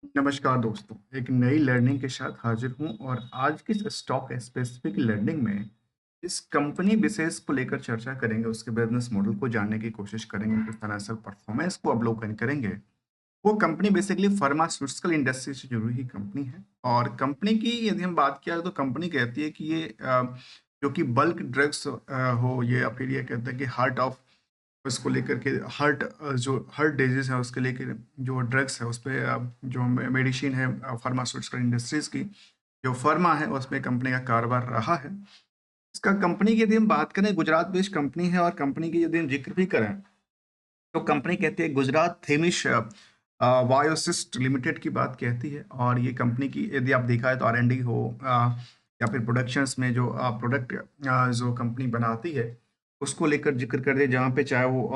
नमस्कार दोस्तों, एक नई लर्निंग के साथ हाजिर हूँ और आज की इस स्टॉक स्पेसिफिक लर्निंग में इस कंपनी विशेष को लेकर चर्चा करेंगे, उसके बिजनेस मॉडल को जानने की कोशिश करेंगे, उनके फाइनेंशियल परफॉर्मेंस को अवलोकन करेंगे। वो कंपनी बेसिकली फार्मास्यूटिकल इंडस्ट्री से जुड़ी हुई कंपनी है और कंपनी की यदि हम बात किया तो कंपनी कहती है कि ये जो कि बल्क ड्रग्स हो ये या फिर ये कहते हैं कि हार्ट ऑफ उसको लेकर के जो हार्ट डिजीज़ है उसके लेके जो ड्रग्स है उसपे जो मेडिसिन है फार्मास्यूटिकल इंडस्ट्रीज़ की जो फर्मा है उसमें कंपनी का कारोबार रहा है। इसका कंपनी की यदि हम बात करें गुजरात बेस्ड कंपनी है और कंपनी की यदि हम ज़िक्र भी करें तो कंपनी कहती है गुजरात थेमिश बायोसिस्ट लिमिटेड की बात कहती है और ये कंपनी की यदि आप देखा है तो आर&डी हो या फिर प्रोडक्शंस में जो प्रोडक्ट जो कंपनी बनाती है उसको लेकर जिक्र कर दे जहाँ पे चाहे वो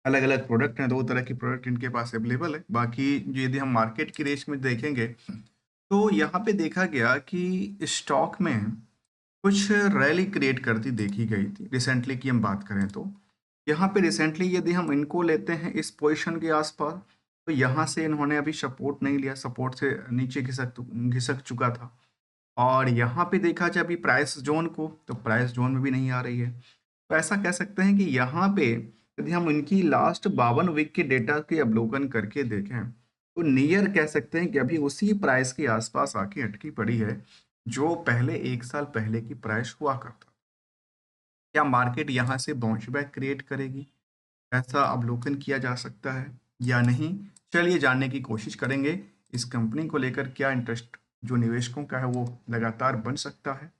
अलग-अलग प्रोडक्ट हैं, 2 तरह की प्रोडक्ट इनके पास अवेलेबल है। बाकी जो यदि हम मार्केट की रेंज में देखेंगे, तो यहाँ पे देखा गया कि स्टॉक में कुछ रैली क्रिएट करती देखी गई थी, रिसेंटली की हम बात करें तो। यहाँ पे रिसेंटली यदि हम इनको लेते हैं इस पोज़ीशन के आस-पास, तो यहाँ से इन्होंने अभी सपोर्ट नहीं लिया, सपोर्ट से नीचे घिसक चुका था। और यहाँ पे देखा जाए अभी प्राइस ज़ोन को, तो प्राइस ज़ोन में भी नहीं आ रही है। तो ऐसा कह सकते हैं कि यहाँ पे यदि हम इनकी लास्ट 52 वीक के डेटा के अवलोकन करके देखें, तो नियर कह सकते हैं कि अभी उसी प्राइस के आसपास आके अटकी पड़ी है, जो पहले 1 साल पहले की प्राइस हुआ करता। क्या मार्केट यहाँ से बाउंस बैक क्रिएट करेगी? ऐसा अवलोकन किया जा सकता है या नहीं? चलिए जानने की कोशिश करेंगे। इस कंपनी को लेकर क्या इंटरेस्ट जो निवेशकों का है वो लगातार बन सकता है।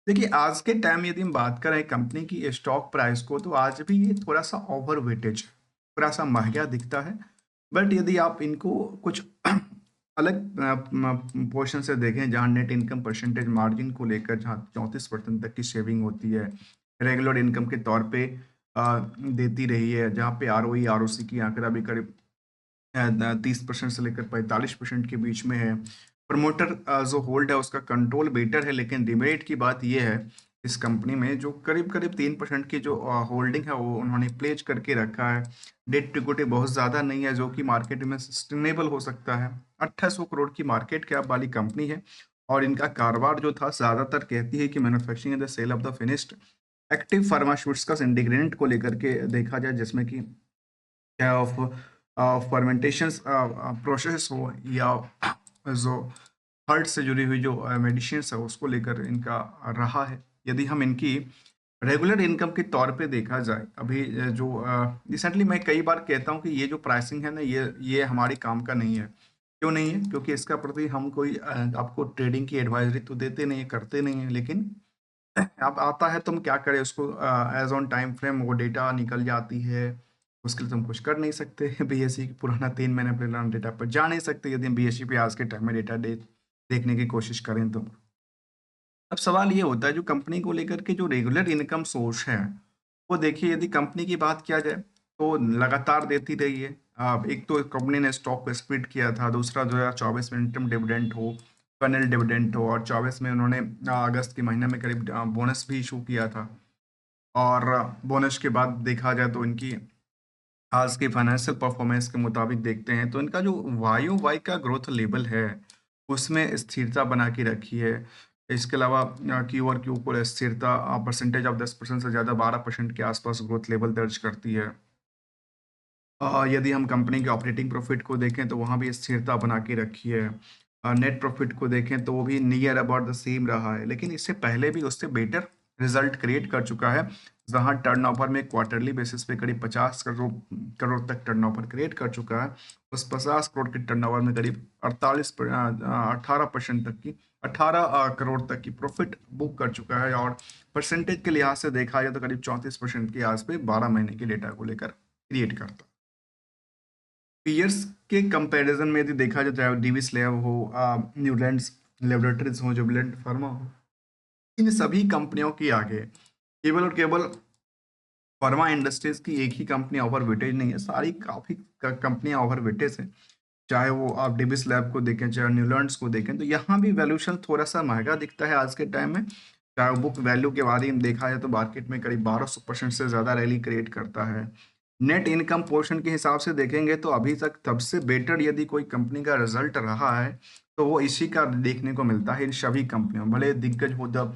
देखिए, आज के टाइम यदि हम बात करें कंपनी की स्टॉक प्राइस को तो आज भी ये थोड़ा-सा ओवर वेटेज है, थोड़ा-सा महँगा दिखता है। बट यदि आप इनको कुछ अलग पोर्शन से देखें जहाँ नेट इनकम परसेंटेज मार्जिन को लेकर जहाँ 34% तक की सेविंग होती है, रेगुलर इनकम के तौर पे देती रही है, जहाँ पे आरओई, आरओसी की आंकड़ा भी करीब 30% से लेकर 45% के बीच में है। प्रमोटर जो होल्ड है उसका कंट्रोल बेटर है लेकिन डिमेरिट की बात ये है इस कंपनी में जो करीब-करीब 3% की जो होल्डिंग है वो उन्होंने प्लेज करके रखा है। डेट टू इक्विटी बहुत ज़्यादा नहीं है जो कि मार्केट में सस्टेनेबल हो सकता है। 2800 करोड़ की मार्केट कैप वाली कंपनी है और इनका कारोबार जो था ज़्यादातर कहती है कि manufacturing and the sale of the finished active pharmaceuticals ingredient को लेकर के देखा जाए जिसमें कि क्या ऑफ फर्मेंटेशंस प्रोसेस हो या जो हार्ट से जुड़ी हुई जो मेडिसिन्स है उसको लेकर इनका रहा है। यदि हम इनकी रेगुलर इनकम के तौर पे देखा जाए अभी जो रिसेंटली मैं कई बार कहता हूँ कि ये जो प्राइसिंग है ना ये हमारे काम का नहीं है। क्यों नहीं है? क्योंकि इसका प्रति हम कोई आपको ट्रेडिंग की एडवाइज़री तो देते नहीं है, करते नहीं हैं लेकिन अब आता है तो हम क्या करें उसको एज़ ऑन टाइम फ्रेम वो डेटा निकल जाती है, उसके लिए तो हम कुछ कर नहीं सकते। बीएसई की पुराना 3 महीने पुराना डेटा पर जा नहीं सकते यदि हम बीएसई पे आज के टाइम में डेटा देखने की कोशिश करें तो। अब सवाल ये होता है जो कंपनी को लेकर के जो रेगुलर इनकम सोर्स है, वो देखिए यदि कंपनी की बात किया जाए तो लगातार देती रही है। एक तो कंपनी ने स्टॉक को स्प्लिट किया था, दूसरा 2024 में इंटरम डिविडेंड हो, फाइनल डिविडेंड हो और 24 में उन्होंने अगस्त के महीने में करीब बोनस भी इशू किया था। और बोनस के बाद देखा जाए तो इनकी आज की फाइनेंशियल परफॉर्मेंस के मुताबिक देखते हैं तो इनका जो वाई का ग्रोथ लेवल है उसमें स्थिरता बना के रखी है। इसके अलावा क्यू और क्यू पर स्थिरता परसेंटेज ऑफ 10% से ज़्यादा 12% के आसपास ग्रोथ लेवल दर्ज करती है। यदि हम कंपनी के ऑपरेटिंग प्रॉफिट को देखें तो वहाँ भी स्थिरता बना के रखी है। नेट प्रॉफिट को देखें तो वो भी नियर अबाउट द सेम रहा है, लेकिन इससे पहले भी उससे बेटर रिजल्ट क्रिएट कर चुका है, जहाँ टर्नओवर में क्वार्टरली बेसिस पे करीब 50 करोड़ करोड़ तक टर्नओवर क्रिएट कर चुका है। उस 50 करोड़ के टर्नओवर में करीब 18% तक की 18 करोड़ तक की प्रॉफिट बुक कर चुका है और परसेंटेज के लिहाज से देखा जाए तो करीब 34% के आस पे 12 महीने के डेटा को लेकर क्रिएट करता है। पीयर्स के कंपैरिजन में यदि देखा जाए चाहे डिविस लैब हो न्यूलैंड्स लेबोरेटरीज हो जुबिलेंट फार्मा हो इन सभी कंपनियों की आगे केवल और केवल फार्मा इंडस्ट्रीज की एक ही कंपनी ओवर वेटेज नहीं है, सारी काफ़ी कंपनियां ओवर वेटेज हैं। चाहे वो आप डिविस लैब को देखें चाहे न्यूलैंड्स को देखें तो यहाँ भी वैल्यूशन थोड़ा सा महंगा दिखता है आज के टाइम में। चाहे बुक वैल्यू के बारे में देखा जाए तो मार्केट में करीब 1200% से ज़्यादा रैली क्रिएट करता है। नेट इनकम पोर्शन के हिसाब से देखेंगे तो अभी तक सबसे बेटर यदि कोई कंपनी का रिजल्ट रहा है तो वो इसी का देखने को मिलता है इन सभी कंपनियों, भले दिग्गज हो, द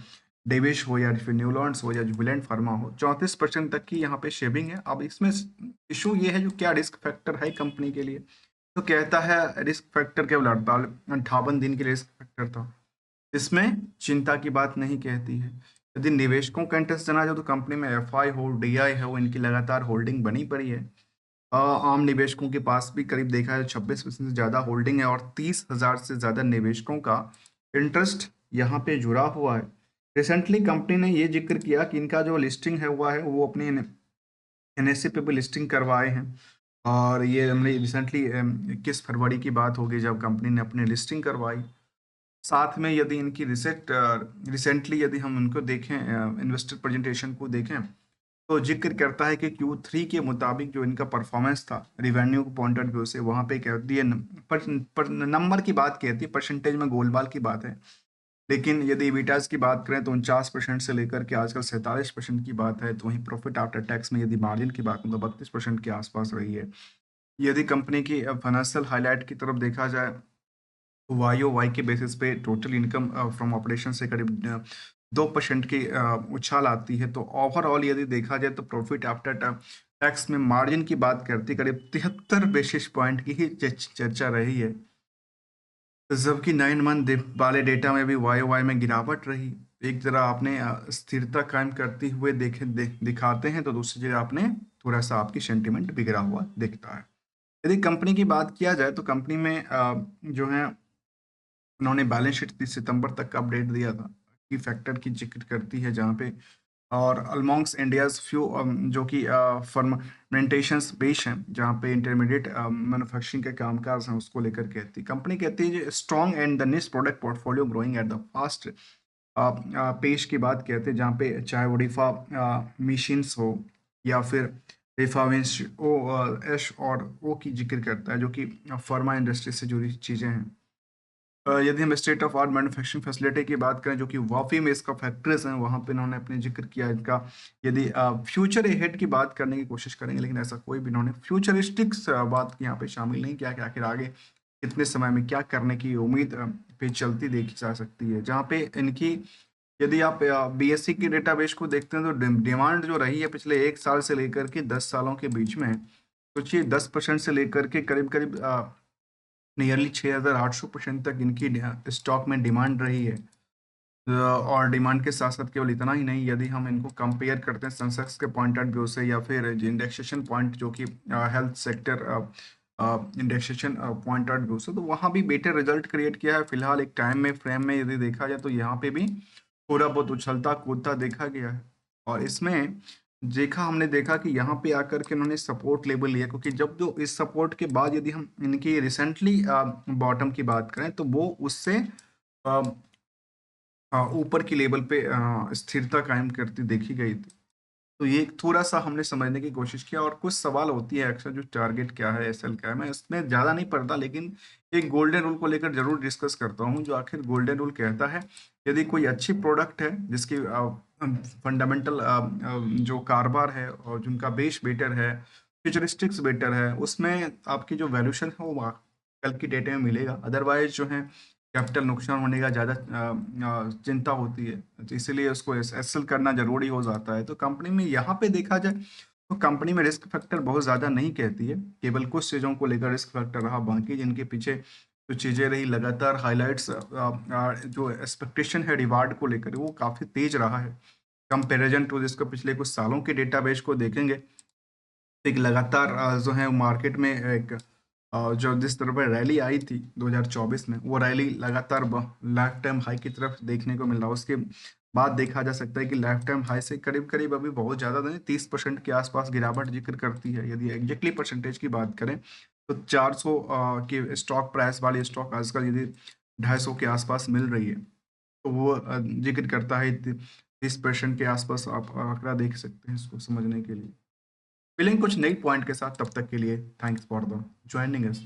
डेविश हो या फिर न्यूलॉन्स हो या जुबिलेंट फार्मा हो, 34% तक की यहाँ पे शेविंग है। अब इसमें इशू ये है जो क्या रिस्क फैक्टर है कंपनी के लिए, तो कहता है रिस्क फैक्टर केवल 58 दिन के लिए रिस्क फैक्टर था। इसमें चिंता की बात नहीं कहती है। यदि निवेशकों का इंटरेस्ट जाना चाहो तो कंपनी में एफआई हो, डीआई हो, इनकी लगातार होल्डिंग बनी पड़ी है। आम निवेशकों के पास भी करीब देखा है 26% से ज़्यादा होल्डिंग है और 30,000 से ज़्यादा निवेशकों का इंटरेस्ट यहाँ पे जुड़ा हुआ है। रिसेंटली कंपनी ने ये जिक्र किया कि इनका जो लिस्टिंग है हुआ है वो अपने एनएससी पे भी लिस्टिंग करवाए हैं। और ये हमने रिसेंटली 21 फरवरी की बात होगी जब कंपनी ने अपनी लिस्टिंग करवाई। साथ में यदि इनकी रिसेंटली यदि हम उनको देखें, इन्वेस्टर प्रेजेंटेशन को देखें, तो जिक्र करता है कि Q3 के मुताबिक जो इनका परफॉर्मेंस था रिवेन्यू पॉइंट ऑफ व्यू से, वहाँ पे कहती है पर नंबर की बात कहती है, परसेंटेज में गोलमाल की बात है। लेकिन यदि इबिटास की बात करें तो 49% से लेकर के आजकल 47% की बात है। तो वहीं प्रॉफिट आफ्टर टैक्स में यदि मार्जिन की बात करें तो 32% के आसपास रही है। यदि कंपनी की फाइनेंशियल हाईलाइट की तरफ देखा जाए तो वाई वाई के बेसिस पे टोटल इनकम फ्रॉम ऑपरेशन से करीब 2% की उछाल आती है। तो ओवरऑल यदि देखा जाए तो प्रॉफिट आफ्टर टैक्स में मार्जिन की बात करती करीब 73 बेसिस पॉइंट की ही चर्चा रही है, जबकि 9 मंथ वाले डेटा में भी वाई वाई में गिरावट रही। एक जरा आपने स्थिरता कायम करते हुए दिखाते हैं तो दूसरी जगह आपने थोड़ा सा आपकी सेंटिमेंट बिगड़ा हुआ दिखता है। यदि कंपनी की बात किया जाए तो कंपनी में जो है उन्होंने बैलेंस शीट 30 सितंबर तक का अपडेट दिया था की फैक्टर की जिक्र करती है जहाँ पे, और अल्मोंग्स इंडियाज फ्यू जो कि फर्मेंटेशंस बेस हैं जहाँ पे इंटरमीडिएट मैन्युफैक्चरिंग के कामकाज हैं उसको लेकर कहती कंपनी कहती है स्ट्रॉन्ग एंड द निश product portfolio growing at the fast पेश की बात कहते हैं जहाँ पे चाहे वो रिफा मशीन्स हो या फिर रिफावेंस ओ एश और ओ की जिक्र करता है जो कि फार्मा इंडस्ट्री से जुड़ी चीज़ें हैं। यदि हम state of art manufacturing facility की बात करें जो कि वाफी में इसका फैक्ट्रीज हैं, वहाँ पे इन्होंने अपने जिक्र किया इनका। यदि फ्यूचर हेड की बात करने की कोशिश करेंगे लेकिन ऐसा कोई भी इन्होंने फ्यूचरिस्टिक्स बात यहाँ पे शामिल नहीं किया कि आखिर आगे कितने समय में क्या करने की उम्मीद पे चलती देखी जा सकती है। जहाँ पे इनकी यदि आप बीएससी की डेटाबेस को देखते हैं तो डिमांड जो रही है पिछले 1 साल से लेकर के 10 सालों के बीच में, सोचिए 10% से लेकर के करीब करीब नियरली 6,800% तक इनकी स्टॉक में डिमांड रही है। और डिमांड के साथ साथ केवल इतना ही नहीं, यदि हम इनको कंपेयर करते हैं सेंसेक्स के पॉइंट ऑफ व्यू से या फिर इंडेक्सेशन पॉइंट जो कि health sector indexation point of view से, तो वहाँ भी बेटर रिजल्ट क्रिएट किया है। फिलहाल एक टाइम में फ्रेम में यदि देखा जाए तो यहाँ पे भी थोड़ा बहुत उछलता कूदता देखा गया है। और इसमें हमने देखा कि यहाँ पे आकर के उन्होंने सपोर्ट लेवल लिया, क्योंकि जब जो इस सपोर्ट के बाद यदि हम इनकी रिसेंटली बॉटम की बात करें तो वो उससे ऊपर की लेवल पे स्थिरता कायम करती देखी गई थी। तो ये थोड़ा सा हमने समझने की कोशिश किया और कुछ सवाल होती है अक्सर जो टारगेट क्या है, एसएल क्या है, मैं इसमें ज़्यादा नहीं पढ़ता लेकिन एक गोल्डन रूल को लेकर जरूर डिस्कस करता हूँ। जो आखिर गोल्डन रूल कहता है यदि कोई अच्छी प्रोडक्ट है जिसकी फंडामेंटल जो कारोबार है और जिनका बेस बेटर है, फ्यूचरिस्टिक्स बेटर है, उसमें आपकी जो वैल्यूशन है वो कल की डेट में मिलेगा। अदरवाइज जो है कैपिटल नुकसान होने का ज़्यादा चिंता होती है, तो इसीलिए उसको एसएल करना जरूरी हो जाता है। तो कंपनी में यहाँ पे देखा जाए तो कंपनी में रिस्क फैक्टर बहुत ज़्यादा नहीं कहती है, केवल कुछ चीज़ों को लेकर रिस्क फैक्टर रहा, बाकी जिनके पीछे जो चीज़ें रही लगातार हाइलाइट्स, जो एक्सपेक्टेशन है रिवार्ड को लेकर वो काफ़ी तेज रहा है कंपेरिजन टू जिसको पिछले कुछ सालों के डेटाबेस को देखेंगे तो एक लगातार जो है मार्केट में एक जो जिस तरह पर रैली आई थी 2024 में, वो रैली लगातार लाइफ टाइम हाई की तरफ देखने को मिल रहा है। उसके बाद देखा जा सकता है कि लाइफ टाइम हाई से करीब करीब अभी बहुत ज़्यादा नहीं 30% के आसपास गिरावट जिक्र करती है। यदि एग्जैक्टली परसेंटेज की बात करें तो 400 के स्टॉक प्राइस वाली स्टॉक आजकल यदि 250 के आसपास मिल रही है तो वो जिक्र करता है 30% के आसपास। आप आंकड़ा देख सकते हैं इसको समझने के लिए। मिलेंगे कुछ नई पॉइंट के साथ, तब तक के लिए thanks for the joining us.